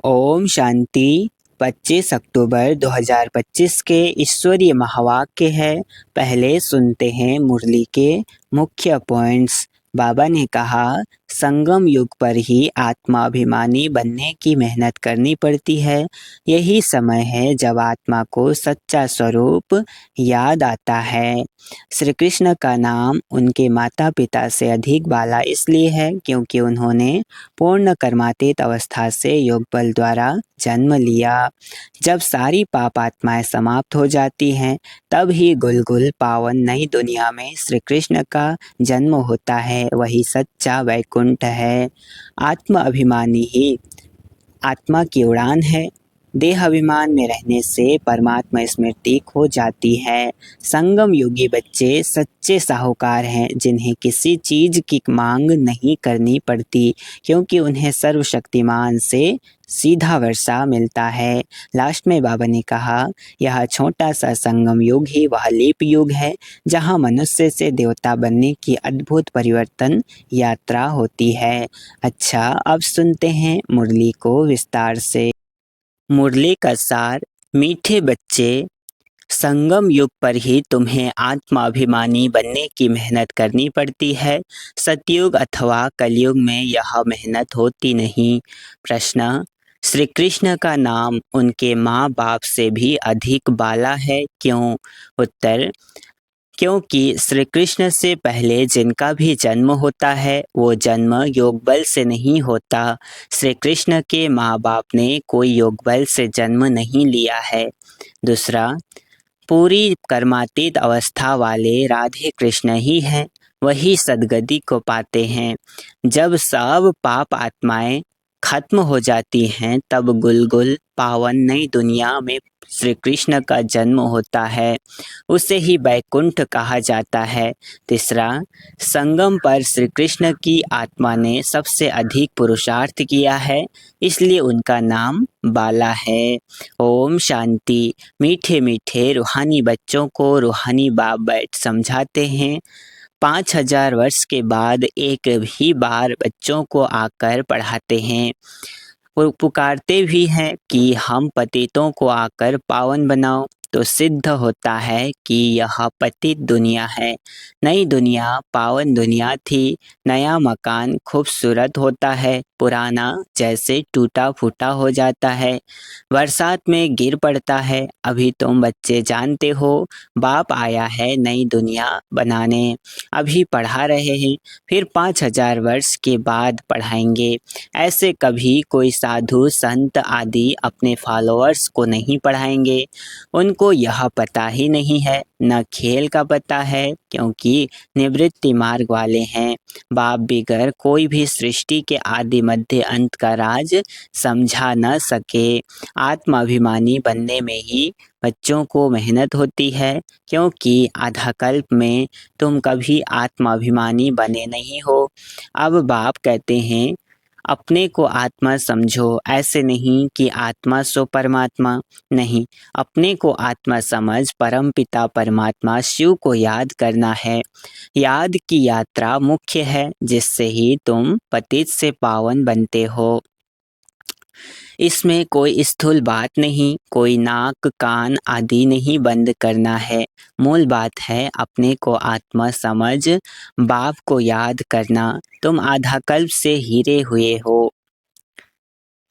ओम शांति। 25 अक्टूबर 2025 के ईश्वरीय महावाक्य है। पहले सुनते हैं मुरली के मुख्य पॉइंट्स। बाबा ने कहा, संगम युग पर ही आत्माभिमानी बनने की मेहनत करनी पड़ती है। यही समय है जब आत्मा को सच्चा स्वरूप याद आता है। श्री कृष्ण का नाम उनके माता पिता से अधिक वाला इसलिए है क्योंकि उन्होंने पूर्ण कर्मातीत अवस्था से योग बल द्वारा जन्म लिया। जब सारी पाप आत्माएं समाप्त हो जाती हैं, तब ही गुलगुल पावन नई दुनिया में श्री कृष्ण का जन्म होता है। वही सच्चा वैकुंठ है। आत्म अभिमानी ही आत्मा की उड़ान है। देह अभिमान में रहने से परमात्मा स्मृति खो जाती है। संगम योगी बच्चे सच्चे साहूकार हैं जिन्हें किसी चीज की मांग नहीं करनी पड़ती क्योंकि उन्हें सर्वशक्तिमान से सीधा वर्षा मिलता है। लास्ट में बाबा ने कहा, यह छोटा सा संगम युग ही वह लीप युग है जहां मनुष्य से देवता बनने की अद्भुत परिवर्तन यात्रा होती है। अच्छा, अब सुनते हैं मुरली को विस्तार से। मुरली का सार। मीठे बच्चे, संगम युग पर ही तुम्हें आत्माभिमानी बनने की मेहनत करनी पड़ती है। सतयुग अथवा कलयुग में यह मेहनत होती नहीं। प्रश्न, श्री कृष्ण का नाम उनके माँ बाप से भी अधिक बाला है, क्यों? उत्तर, क्योंकि श्री कृष्ण से पहले जिनका भी जन्म होता है वो जन्म योग बल से नहीं होता। श्री कृष्ण के माँ बाप ने कोई योग बल से जन्म नहीं लिया है। दूसरा, पूरी कर्मातीत अवस्था वाले राधे कृष्ण ही हैं, वही सद्गति को पाते हैं। जब सब पाप आत्माएं खत्म हो जाती हैं, तब गुलगुल पावन नई दुनिया में श्री कृष्ण का जन्म होता है। उसे ही वैकुंठ कहा जाता है। तीसरा, संगम पर श्री कृष्ण की आत्मा ने सबसे अधिक पुरुषार्थ किया है, इसलिए उनका नाम बाला है। ओम शांति। मीठे मीठे रूहानी बच्चों को रूहानी बाप बैठ समझाते हैं। 5000 वर्ष के बाद एक ही बार बच्चों को आकर पढ़ाते हैं। वो पुकारते भी हैं कि हम पतितों को आकर पावन बनाओ, तो सिद्ध होता है कि यह पतित दुनिया है। नई दुनिया पावन दुनिया थी। नया मकान खूबसूरत होता है, पुराना जैसे टूटा फूटा हो जाता है, बरसात में गिर पड़ता है। अभी तुम बच्चे जानते हो, बाप आया है नई दुनिया बनाने। अभी पढ़ा रहे हैं, फिर 5000 वर्ष के बाद पढ़ाएंगे। ऐसे कभी कोई साधु संत आदि अपने फॉलोअर्स को नहीं पढ़ाएंगे। उनको यह पता ही नहीं है, न खेल का पता है, क्योंकि निवृत्ति मार्ग वाले हैं। बाप बिगर कोई भी सृष्टि के आदि मध्य अंत का राज समझा न सके। आत्माभिमानी बनने में ही बच्चों को मेहनत होती है, क्योंकि आधा कल्प में तुम कभी आत्माभिमानी बने नहीं हो। अब बाप कहते हैं, अपने को आत्मा समझो। ऐसे नहीं कि आत्मा सो परमात्मा, नहीं, अपने को आत्मा समझ परम पिता परमात्मा शिव को याद करना है। याद की यात्रा मुख्य है, जिससे ही तुम पतित से पावन बनते हो। इसमें कोई स्थूल बात नहीं, कोई नाक कान आदि नहीं बंद करना है। मूल बात है अपने को आत्मा समझ बाप को याद करना। तुम आधा कल्प से हीरे हुए हो।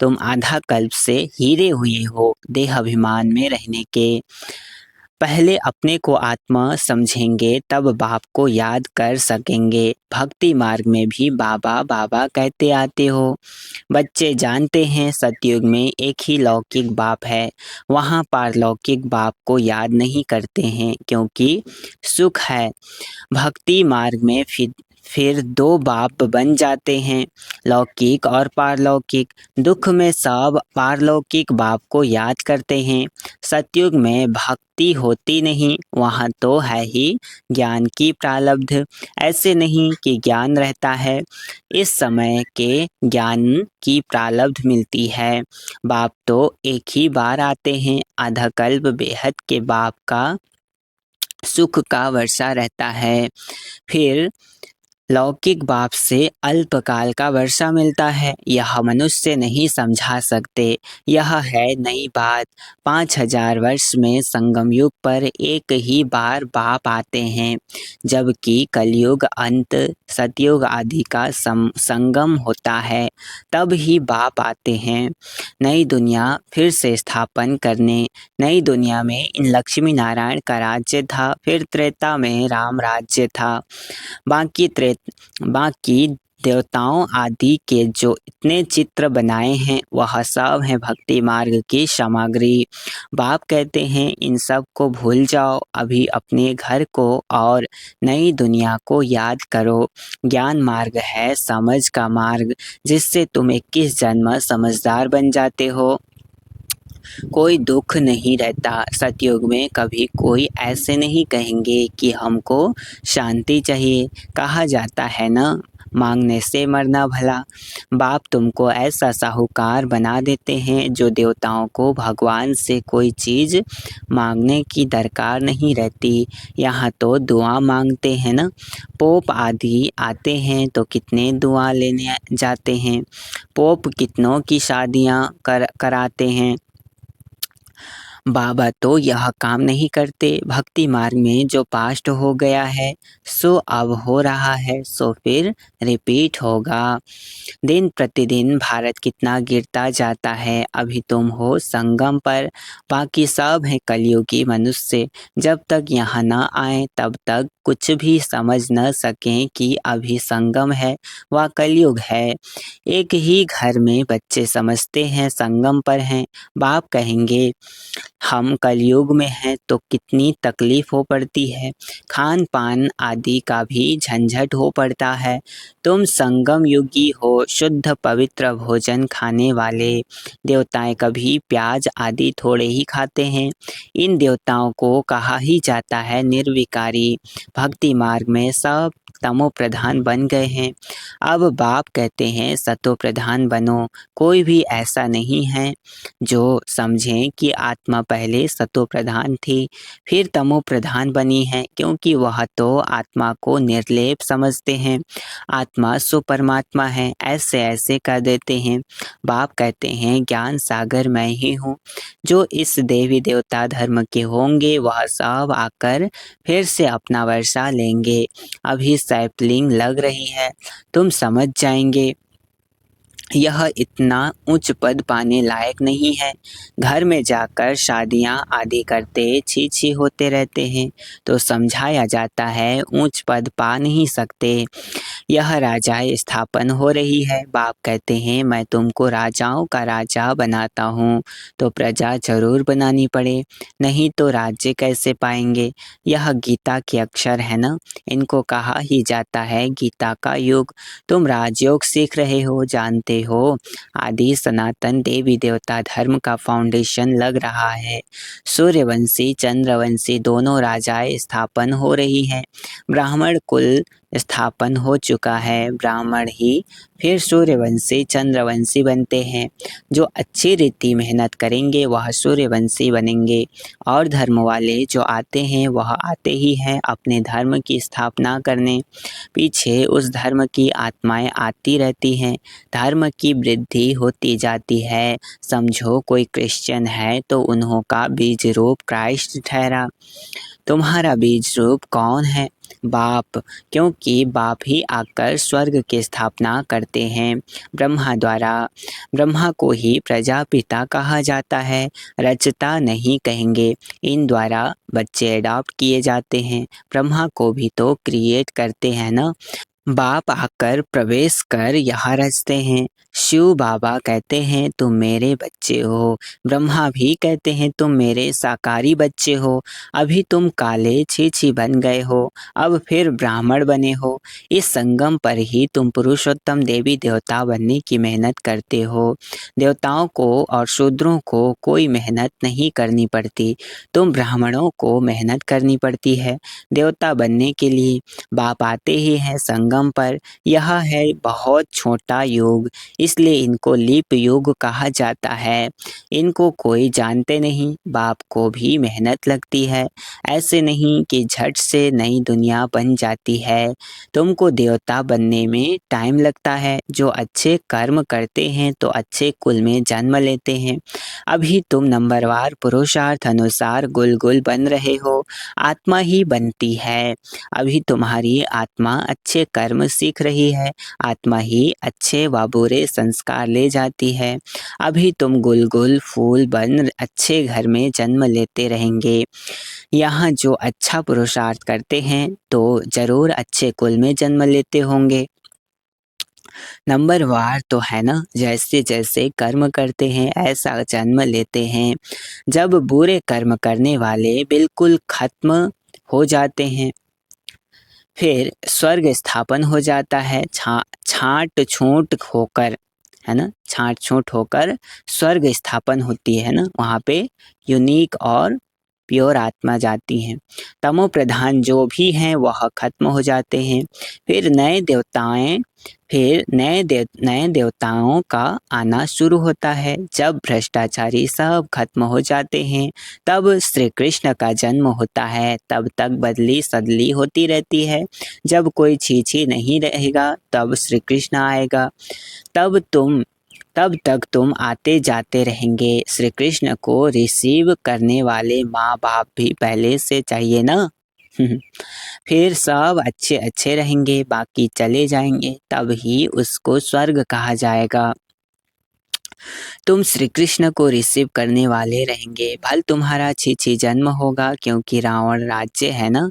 तुम आधा कल्प से हीरे हुए हो देह अभिमान में रहने के। पहले अपने को आत्मा समझेंगे, तब बाप को याद कर सकेंगे। भक्ति मार्ग में भी बाबा बाबा कहते आते हो। बच्चे जानते हैं सतयुग में एक ही लौकिक बाप है, वहाँ पारलौकिक बाप को याद नहीं करते हैं क्योंकि सुख है। भक्ति मार्ग में फिर दो बाप बन जाते हैं, लौकिक और पारलौकिक। दुख में सब पारलौकिक बाप को याद करते हैं। सतयुग में भक्ति होती नहीं, वहाँ तो है ही ज्ञान की प्रारब्ध। ऐसे नहीं कि ज्ञान रहता है, इस समय के ज्ञान की प्रारब्ध मिलती है। बाप तो एक ही बार आते हैं। आधा कल्प बेहद के बाप का सुख का वर्षा रहता है। फिर लौकिक बाप से अल्पकाल का वर्षा मिलता है, यह मनुष्य नहीं समझा सकते। यह है नई बात। 5000 वर्ष में संगम युग पर एक ही बार बाप आते हैं, जबकि कलयुग अंत सतयुग आदि का संगम होता है, तब ही बाप आते हैं नई दुनिया फिर से स्थापन करने। नई दुनिया में इन लक्ष्मी नारायण का राज्य था, फिर त्रेता में राम राज्य था। बाकी देवताओं आदि के जो इतने चित्र बनाए हैं वह सब हैं भक्ति मार्ग की सामग्री। बाप कहते हैं इन सब को भूल जाओ, अभी अपने घर को और नई दुनिया को याद करो। ज्ञान मार्ग है समझ का मार्ग, जिससे तुम 21 जन्म समझदार बन जाते हो। कोई दुख नहीं रहता। सतयुग में कभी कोई ऐसे नहीं कहेंगे कि हमको शांति चाहिए। कहा जाता है ना, मांगने से मरना भला। बाप तुमको ऐसा साहूकार बना देते हैं जो देवताओं को भगवान से कोई चीज़ मांगने की दरकार नहीं रहती। यहाँ तो दुआ मांगते हैं ना। पोप आदि आते हैं तो कितने दुआ लेने जाते हैं। पोप कितनों की शादियाँ कराते हैं। बाबा तो यह काम नहीं करते। भक्ति मार्ग में जो पास्ट हो गया है सो अब हो रहा है, सो फिर रिपीट होगा। दिन प्रतिदिन भारत कितना गिरता जाता है। अभी तुम हो संगम पर, बाकी सब हैं कलयुगी मनुष्य। जब तक यहाँ न आए तब तक कुछ भी समझ न सकें कि अभी संगम है व कलयुग है। एक ही घर में बच्चे समझते हैं संगम पर हैं। बाप कहेंगे हम कलयुग में हैं तो कितनी तकलीफ हो पड़ती है, खान पान आदि का भी झंझट हो पड़ता है। तुम संगम युगी हो, शुद्ध पवित्र भोजन खाने वाले। देवताएं कभी प्याज आदि थोड़े ही खाते हैं। इन देवताओं को कहा ही जाता है निर्विकारी। भक्ति मार्ग में सब तमो प्रधान बन गए हैं। अब बाप कहते हैं सतो प्रधान बनो। कोई भी ऐसा नहीं है जो समझें कि आत्मा पहले सतो प्रधान थी फिर तमो प्रधान बनी है, क्योंकि वह तो आत्मा को निर्लेप समझते हैं। आत्मा सो परमात्मा है, ऐसे ऐसे कर देते हैं। बाप कहते हैं ज्ञान सागर मैं ही हूँ। जो इस देवी देवता धर्म के होंगे वह सब आकर फिर से अपना वर्षा लेंगे। अभी सैपलिंग लग रही है, तुम समझ जाएंगे। यह इतना उच्च पद पाने लायक नहीं है। घर में जाकर शादियां आदि करते छी छी होते रहते हैं, तो समझाया जाता है ऊंच पद पा नहीं सकते। यह राजाएं स्थापन हो रही है। बाप कहते हैं मैं तुमको राजाओं का राजा बनाता हूँ, तो प्रजा जरूर बनानी पड़े, नहीं तो राज्य कैसे पाएंगे। यह गीता के अक्षर है ना, इनको कहा ही जाता है गीता का युग। तुम राजयोग सीख रहे हो, जानते हो आदि सनातन देवी देवता धर्म का फाउंडेशन लग रहा है। सूर्यवंशी चंद्रवंशी दोनों राजाएं स्थापन हो रही हैं। ब्राह्मण कुल स्थापन हो चुका है। ब्राह्मण ही फिर सूर्यवंशी चंद्रवंशी बनते हैं। जो अच्छी रीति मेहनत करेंगे वह सूर्यवंशी बनेंगे, और धर्म वाले जो आते हैं वह आते ही हैं अपने धर्म की स्थापना करने। पीछे उस धर्म की आत्माएं आती रहती हैं, धर्म की वृद्धि होती जाती है। समझो कोई क्रिश्चियन है तो उन्हों का बीज रूप क्राइस्ट ठहरा। तुम्हारा बीज रूप कौन है? बाप, क्योंकि बाप ही आकर स्वर्ग की स्थापना करते हैं ब्रह्मा द्वारा। ब्रह्मा को ही प्रजापिता कहा जाता है, रचता नहीं कहेंगे। इन द्वारा बच्चे अडॉप्ट किए जाते हैं। ब्रह्मा को भी तो क्रिएट करते हैं ना। बाप आकर प्रवेश कर यहाँ रचते हैं। शिव बाबा कहते हैं तुम मेरे बच्चे हो। ब्रह्मा भी कहते हैं तुम मेरे साकारी बच्चे हो। अभी तुम काले छी बन गए हो, अब फिर ब्राह्मण बने हो। इस संगम पर ही तुम पुरुषोत्तम देवी देवता बनने की मेहनत करते हो। देवताओं को और शूद्रों को कोई मेहनत नहीं करनी पड़ती, तुम ब्राह्मणों को मेहनत करनी पड़ती है देवता बनने के लिए। बाप आते ही हैं संगम पर। यह है बहुत छोटा योग, इसलिए इनको लिप युग कहा जाता है। इनको कोई जानते नहीं, बाप को भी मेहनत लगती है। ऐसे नहीं कि झट से नई दुनिया बन जाती है। तुमको देवता बनने में टाइम लगता है। जो अच्छे कर्म करते हैं तो अच्छे कुल में जन्म लेते हैं। अभी तुम नंबरवार पुरुषार्थ अनुसार गुल बन रहे हो, आत्मा ही बनती है। अभी तुम्हारी आत्मा अच्छे कर्म सीख रही है, आत्मा ही अच्छे व बुरे संस्कार ले जाती है। अभी तुम गुल फूल बन अच्छे घर में जन्म लेते रहेंगे। यहाँ जो अच्छा पुरुषार्थ करते हैं तो जरूर अच्छे कुल में जन्म लेते होंगे। नंबरवार तो है ना, जैसे जैसे कर्म करते हैं ऐसा जन्म लेते हैं। जब बुरे कर्म करने वाले बिल्कुल खत्म हो जाते हैं फिर स्वर्ग स्थापन हो जाता है। छाट छूट होकर, है ना, छाट छूट होकर स्वर्ग स्थापन होती है ना, वहाँ पे यूनिक और प्योर आत्मा जाती हैं। तमो प्रधान जो भी हैं वह खत्म हो जाते हैं। फिर नए देवताओं का आना शुरू होता है। जब भ्रष्टाचारी सब खत्म हो जाते हैं तब श्री कृष्ण का जन्म होता है। तब तक बदली सदली होती रहती है। जब कोई छीछी नहीं रहेगा तब श्री कृष्ण आएगा। तब तक तुम आते जाते रहेंगे। श्री कृष्ण को रिसीव करने वाले माँ बाप भी पहले से चाहिए ना। फिर सब अच्छे अच्छे रहेंगे, बाकी चले जाएंगे, तब ही उसको स्वर्ग कहा जाएगा। तुम श्री कृष्ण को रिसीव करने वाले रहेंगे। भल तुम्हारा छी जन्म होगा, क्योंकि रावण राज्य है ना।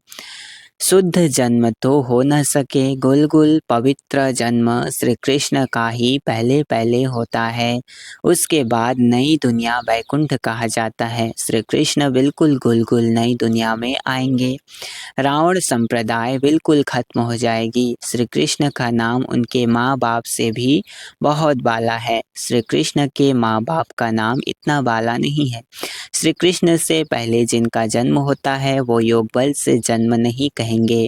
शुद्ध जन्म तो हो न सके। गुल पवित्र जन्म श्री कृष्ण का ही पहले पहले होता है। उसके बाद नई दुनिया वैकुंठ कहा जाता है। श्री कृष्ण बिल्कुल गुल नई दुनिया में आएंगे। रावण संप्रदाय बिल्कुल खत्म हो जाएगी। श्री कृष्ण का नाम उनके माँ बाप से भी बहुत बाला है। श्री कृष्ण के माँ बाप का नाम इतना बाला नहीं है। श्री कृष्ण से पहले जिनका जन्म होता है वो योग बल से जन्म नहीं कहेंगे।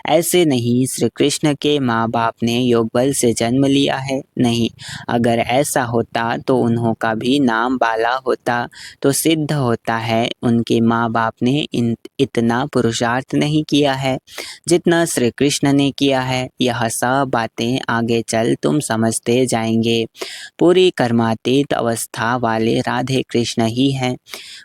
ऐसे नहीं, श्री कृष्ण के माँ बाप ने योग बल से जन्म लिया है, नहीं। अगर ऐसा होता तो उन्हों का भी नाम बाला होता। तो सिद्ध होता है उनके माँ बाप ने इतना पुरुषार्थ नहीं किया है जितना श्री कृष्ण ने किया है। यह सब बातें आगे चल तुम समझते जाएंगे। पूरी कर्मातीत अवस्था वाले राधे कृष्ण ही हैं।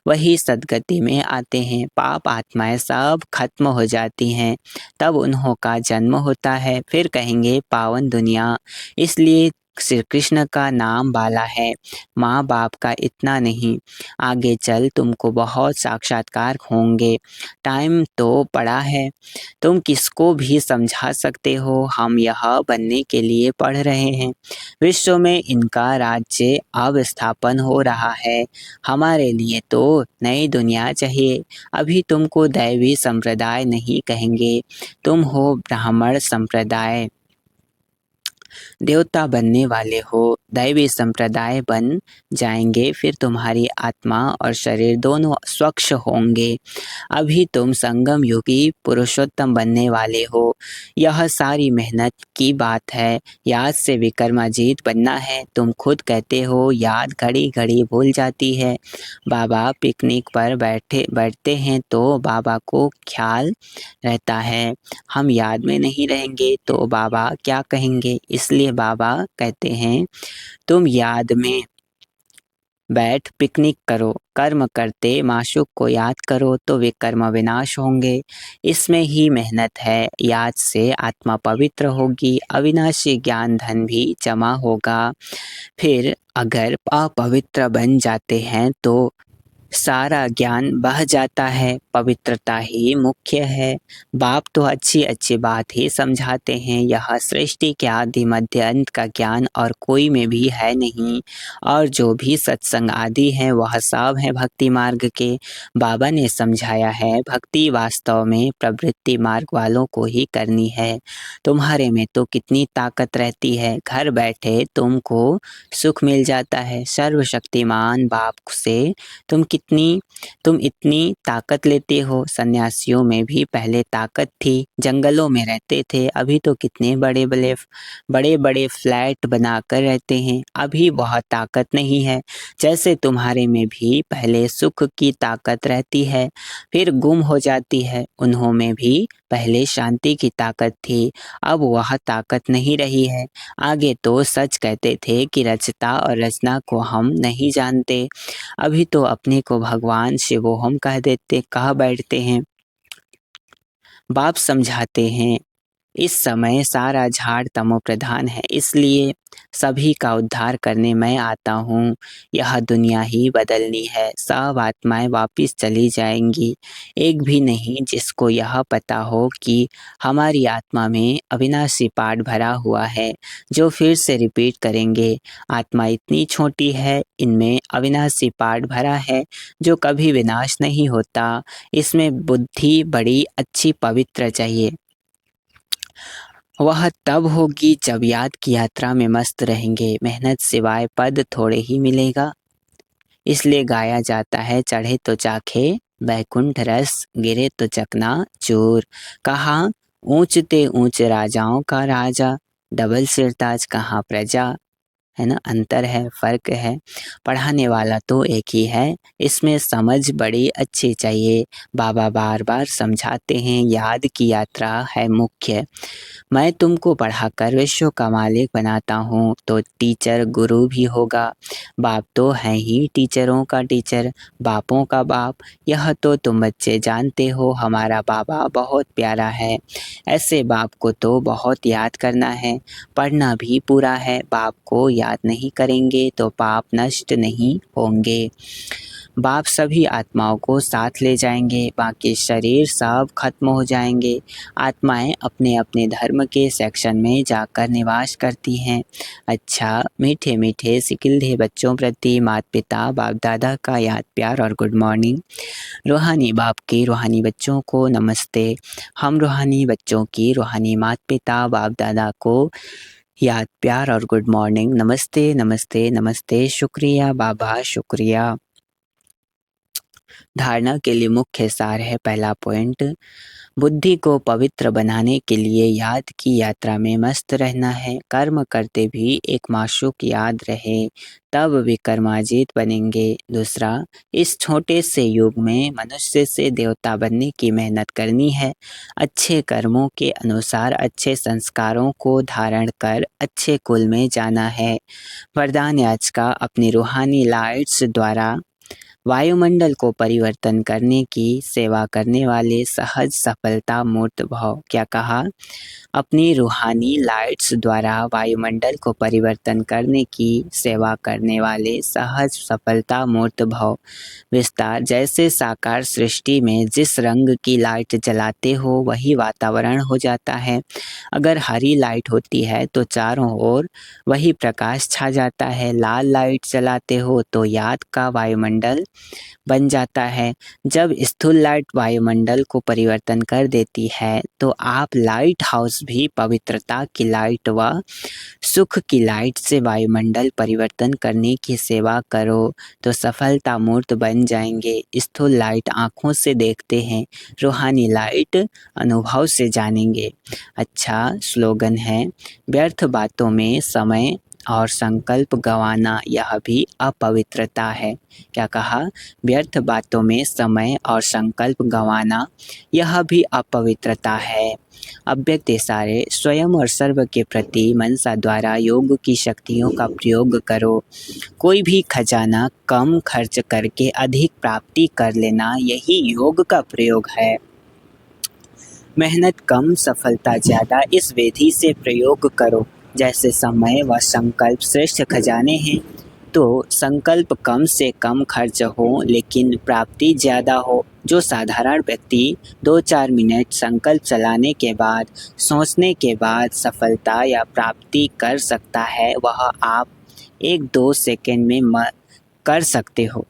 वही सदगति में आते हैं। पाप आत्माएं सब खत्म हो जाती हैं, तब उन्हों का जन्म होता है। फिर कहेंगे पावन दुनिया। इसलिए श्री कृष्ण का नाम बाला है, माँ बाप का इतना नहीं। आगे चल तुमको बहुत साक्षात्कार होंगे। टाइम तो पड़ा है, तुम किसको भी समझा सकते हो। हम यह बनने के लिए पढ़ रहे हैं। विश्व में इनका राज्य अब स्थापन हो रहा है। हमारे लिए तो नई दुनिया चाहिए। अभी तुमको दैवी संप्रदाय नहीं कहेंगे, तुम हो ब्राह्मण संप्रदाय। देवता बनने वाले हो, दैवी संप्रदाय बन जाएंगे। फिर तुम्हारी आत्मा और शरीर दोनों स्वच्छ होंगे। अभी तुम संगम युगी पुरुषोत्तम बनने वाले हो। यह सारी मेहनत की बात है। याद से विक्रमाजीत बनना है। तुम खुद कहते हो याद घड़ी घड़ी भूल जाती है। बाबा पिकनिक पर बैठते हैं तो बाबा को ख्याल रहता है हम याद में नहीं रहेंगे तो बाबा क्या कहेंगे। इसलिए बाबा कहते हैं तुम याद में बैठ पिकनिक करो। कर्म करते माशूक को याद करो तो वे कर्म विनाश होंगे। इसमें ही मेहनत है। याद से आत्मा पवित्र होगी, अविनाशी ज्ञान धन भी जमा होगा। फिर अगर अपवित्र बन जाते हैं तो सारा ज्ञान बह जाता है। पवित्रता ही मुख्य है। बाप तो अच्छी अच्छी बात ही समझाते हैं। यह सृष्टि के आदि मध्य अंत का ज्ञान और कोई में भी है नहीं। और जो भी सत्संग आदि हैं वह सब है भक्ति मार्ग के। बाबा ने समझाया है भक्ति वास्तव में प्रवृत्ति मार्ग वालों को ही करनी है। तुम्हारे में तो कितनी ताकत रहती है, घर बैठे तुमको सुख मिल जाता है। सर्वशक्तिमान बाप से तुम तुम इतनी ताकत लेते हो। सन्यासियों में भी पहले ताकत थी, जंगलों में रहते थे, अभी तो कितने बड़े बड़े फ्लैट बनाकर रहते हैं, अभी बहुत ताकत नहीं है। जैसे तुम्हारे में भी पहले सुख की ताकत रहती है, फिर गुम हो जाती है। उन्हों में भी पहले शांति की ताकत थी, अब वह ताकत नहीं रही है। आगे तो सच कहते थे कि रचता और रचना को हम नहीं जानते, अभी तो अपने को भगवान शिवोहम कह बैठते हैं। बाप समझाते हैं, इस समय सारा झाड़ तमो प्रधान है, इसलिए सभी का उद्धार करने मैं आता हूँ। यह दुनिया ही बदलनी है, सब आत्माएं वापिस चली जाएंगी, एक भी नहीं जिसको यह पता हो कि हमारी आत्मा में अविनाशी पाठ भरा हुआ है, जो फिर से रिपीट करेंगे। आत्मा इतनी छोटी है, इनमें अविनाशी पाठ भरा है जो कभी विनाश नहीं होता। इसमें बुद्धि बड़ी अच्छी पवित्र चाहिए, वह तब होगी जब याद की यात्रा में मस्त रहेंगे। मेहनत सिवाय पद थोड़े ही मिलेगा, इसलिए गाया जाता है, चढ़े तो चाखे बैकुंठ रस, गिरे तो चकना चूर। कहा ऊंचते ऊंच राजाओं का राजा, डबल सिरताज कहाँ प्रजा। है ना, अंतर है, फर्क है। पढ़ाने वाला तो एक ही है, इसमें समझ बड़ी अच्छी चाहिए। बाबा बार बार समझाते हैं, याद की यात्रा है मुख्य। मैं तुमको पढ़ाकर विश्व का मालिक बनाता हूँ तो टीचर गुरु भी होगा। बाप तो है ही टीचरों का टीचर, बापों का बाप। यह तो तुम बच्चे जानते हो, हमारा बाबा बहुत प्यारा है। ऐसे बाप को तो बहुत याद करना है, पढ़ना भी पूरा है। बाप को याद नहीं करेंगे तो पाप नष्ट नहीं होंगे। बाप सभी आत्माओं को साथ ले जाएंगे, बाकी शरीर सब खत्म हो जाएंगे। आत्माएं अपने अपने धर्म के सेक्शन में जाकर निवास करती हैं। अच्छा, मीठे मीठे सिकिलधे बच्चों प्रति माता पिता बाप दादा का याद प्यार और गुड मॉर्निंग। रूहानी बाप के रूहानी बच्चों को नमस्ते। हम रूहानी बच्चों की रूहानी माता पिता बाप दादा को याद प्यार और गुड मॉर्निंग। नमस्ते नमस्ते नमस्ते, शुक्रिया बाबा शुक्रिया। धारणा के लिए मुख्य सार है, पहला पॉइंट, बुद्धि को पवित्र बनाने के लिए याद की यात्रा में मस्त रहना है। कर्म करते भी एक माशूक याद रहे, तब विकर्माजित बनेंगे। दूसरा, इस छोटे से युग में मनुष्य से देवता बनने की मेहनत करनी है। अच्छे कर्मों के अनुसार अच्छे संस्कारों को धारण कर अच्छे कुल में जाना है। वरदान आज का, अपनी रूहानी लाइट्स द्वारा वायुमंडल को परिवर्तन करने की सेवा करने वाले सहज सफलता मूर्त भव। क्या कहा? अपनी रूहानी लाइट्स द्वारा वायुमंडल को परिवर्तन करने की सेवा करने वाले सहज सफलता मूर्त भव। विस्तार, जैसे साकार सृष्टि में जिस रंग की लाइट जलाते हो वही वातावरण हो जाता है। अगर हरी लाइट होती है तो चारों ओर वही प्रकाश छा जाता है। लाल लाइट जलाते हो तो याद का वायुमंडल बन जाता है। जब स्थूल लाइट वायुमंडल को परिवर्तन कर देती है तो आप लाइट हाउस भी पवित्रता की लाइट व सुख की लाइट से वायुमंडल परिवर्तन करने की सेवा करो तो सफलता मूर्त बन जाएंगे। स्थूल लाइट आँखों से देखते हैं, रूहानी लाइट अनुभव से जानेंगे। अच्छा स्लोगन है, व्यर्थ बातों में समय और संकल्प गंवाना यह भी अपवित्रता है। क्या कहा? व्यर्थ बातों में समय और संकल्प गंवाना यह भी अपवित्रता है। अव्यक्त इशारे, स्वयं और सर्व के प्रति मनसा द्वारा योग की शक्तियों का प्रयोग करो। कोई भी खजाना कम खर्च करके अधिक प्राप्ति कर लेना, यही योग का प्रयोग है। मेहनत कम सफलता ज़्यादा, इस विधि से प्रयोग करो। जैसे समय व संकल्प श्रेष्ठ खजाने हैं, तो संकल्प कम से कम खर्च हो लेकिन प्राप्ति ज़्यादा हो। जो साधारण व्यक्ति 2-4 मिनट संकल्प चलाने के बाद, सोचने के बाद सफलता या प्राप्ति कर सकता है, वह आप 1-2 सेकंड में कर सकते हो।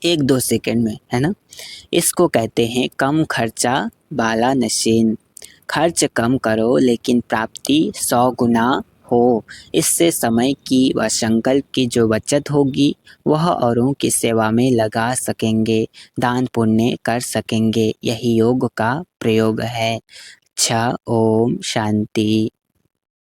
1-2 सेकंड में, है ना। इसको कहते हैं कम खर्चा बाला नशीन। खर्च कम करो लेकिन प्राप्ति 100 गुना हो। इससे समय की व संकल्प की जो बचत होगी वह औरों की सेवा में लगा सकेंगे, दान पुण्य कर सकेंगे। यही योग का प्रयोग है। अच्छा, ओम शांति।